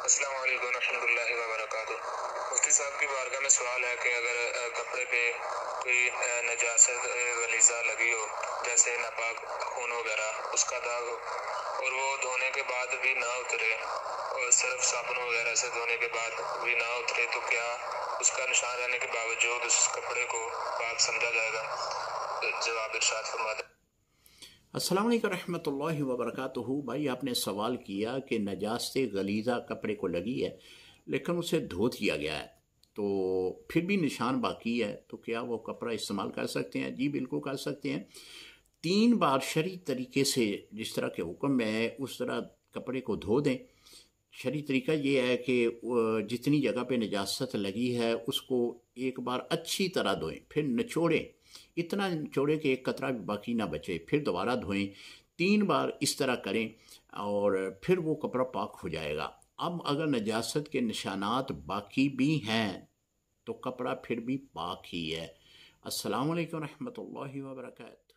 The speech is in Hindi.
अस्सलाम वालेकुम रहमतुल्लाहि व बरकातुहू। मुफ्ती साहब की बारगाह में सवाल है कि अगर कपड़े पे कोई नजासत गलीज़ा लगी हो, जैसे नापाक खून वगैरह, उसका दाग हो और वो धोने के बाद भी ना उतरे और सिर्फ साबुन वगैरह से धोने के बाद भी ना उतरे, तो क्या उसका निशान रहने के बावजूद उस कपड़े को पाक समझा जाएगा? जवाब इरशाद फरमा दें। अस्सलाम वालेकुम रहमतुल्लाहि व बरकातुहू। भाई, आपने सवाल किया कि नजास्त गलीज़ा कपड़े को लगी है लेकिन उसे धो दिया गया है तो फिर भी निशान बाकी है, तो क्या वो कपड़ा इस्तेमाल कर सकते हैं? जी बिल्कुल कर सकते हैं। 3 बार शरई तरीके से जिस तरह के हुक्म में है उस तरह कपड़े को धो दें। शरई तरीका ये है कि जितनी जगह पे नजास्त लगी है उसको एक बार अच्छी तरह धोएं, फिर निचोड़ें, इतना निचोड़ें कि एक कतरा भी बाकी ना बचे, फिर दोबारा धोएं। 3 बार इस तरह करें और फिर वो कपड़ा पाक हो जाएगा। अब अगर नजास्त के निशानात बाकी भी हैं तो कपड़ा फिर भी पाक ही है। अस्सलाम वालेकुम रहमतुल्लाहि व बरकातुहू।